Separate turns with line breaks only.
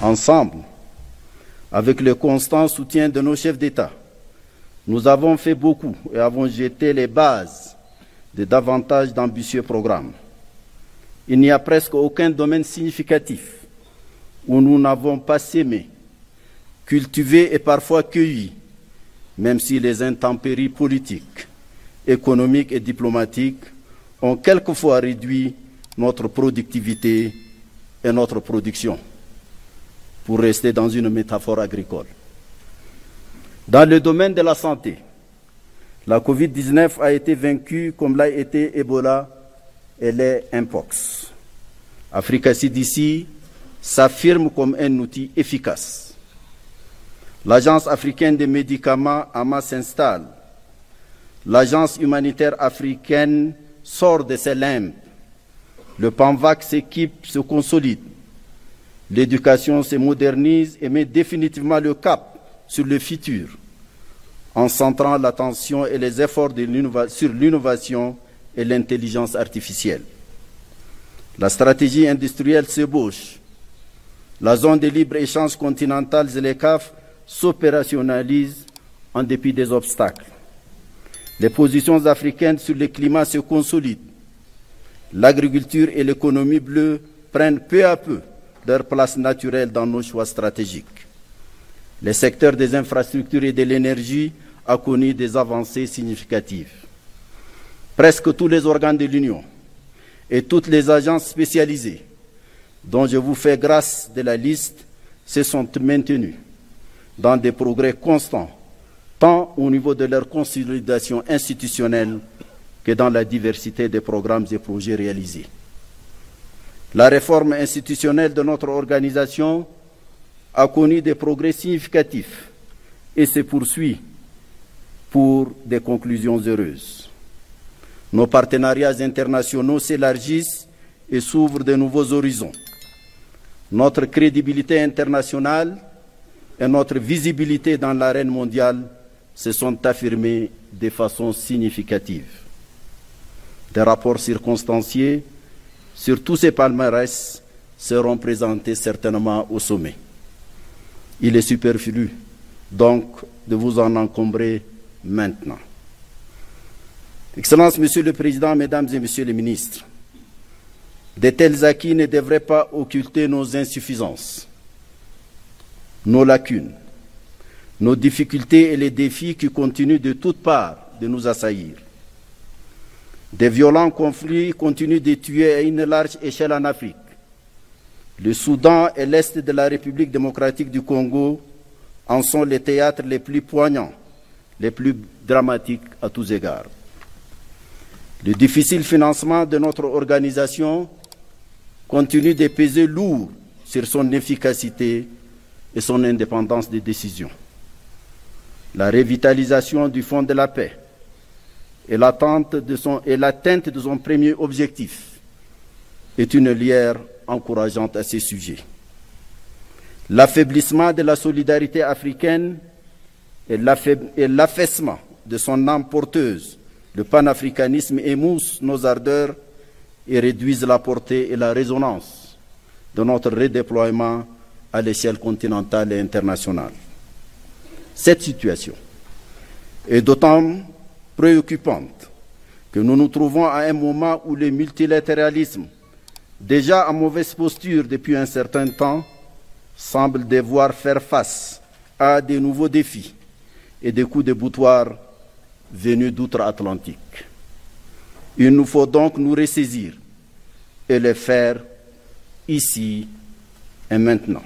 Ensemble, avec le constant soutien de nos chefs d'État, nous avons fait beaucoup et avons jeté les bases de davantage d'ambitieux programmes. Il n'y a presque aucun domaine significatif où nous n'avons pas sémé, cultivé et parfois cueilli, même si les intempéries politiques, économiques et diplomatiques ont quelquefois réduit notre productivité et notre production, pour rester dans une métaphore agricole. Dans le domaine de la santé, la Covid-19 a été vaincue comme l'a été Ebola et les Mpox. Africa CDC s'affirme comme un outil efficace. L'Agence africaine des médicaments, AMA, s'installe. L'Agence humanitaire africaine sort de ses limbes. Le PANVAC s'équipe, se consolide. L'éducation se modernise et met définitivement le cap sur le futur, en centrant l'attention et les efforts sur l'innovation et l'intelligence artificielle. La stratégie industrielle s'ébauche. La zone de libre-échange continentale ZLECAf s'opérationnalise en dépit des obstacles. Les positions africaines sur le climat se consolident. L'agriculture et l'économie bleue prennent peu à peu leur place naturelle dans nos choix stratégiques. Le secteur des infrastructures et de l'énergie a connu des avancées significatives. Presque tous les organes de l'Union et toutes les agences spécialisées, dont je vous fais grâce de la liste, se sont maintenus dans des progrès constants, tant au niveau de leur consolidation institutionnelle que dans la diversité des programmes et projets réalisés. La réforme institutionnelle de notre organisation a connu des progrès significatifs et se poursuit pour des conclusions heureuses. Nos partenariats internationaux s'élargissent et s'ouvrent de nouveaux horizons. Notre crédibilité internationale et notre visibilité dans l'arène mondiale se sont affirmées de façon significative. Des rapports circonstanciés sur tous ces palmarès seront présentés certainement au sommet. Il est superflu, donc, de vous en encombrer maintenant. Excellences, Monsieur le Président, Mesdames et Messieurs les ministres, de tels acquis ne devraient pas occulter nos insuffisances, nos lacunes, nos difficultés et les défis qui continuent de toutes parts de nous assaillir. Des violents conflits continuent de tuer à une large échelle en Afrique. Le Soudan et l'Est de la République démocratique du Congo en sont les théâtres les plus poignants, les plus dramatiques à tous égards. Le difficile financement de notre organisation continue de peser lourd sur son efficacité et son indépendance de décision. La revitalisation du Fonds de la paix et l'atteinte de son premier objectif est une lueur encourageante à ces sujets. L'affaiblissement de la solidarité africaine et l'affaissement de son âme porteuse, le panafricanisme émoussent nos ardeurs et réduisent la portée et la résonance de notre redéploiement à l'échelle continentale et internationale. Cette situation est d'autant préoccupante que nous nous trouvons à un moment où le multilatéralisme, déjà en mauvaise posture depuis un certain temps, semble devoir faire face à de nouveaux défis et des coups de boutoir venus d'outre-Atlantique. Il nous faut donc nous ressaisir et le faire ici et maintenant.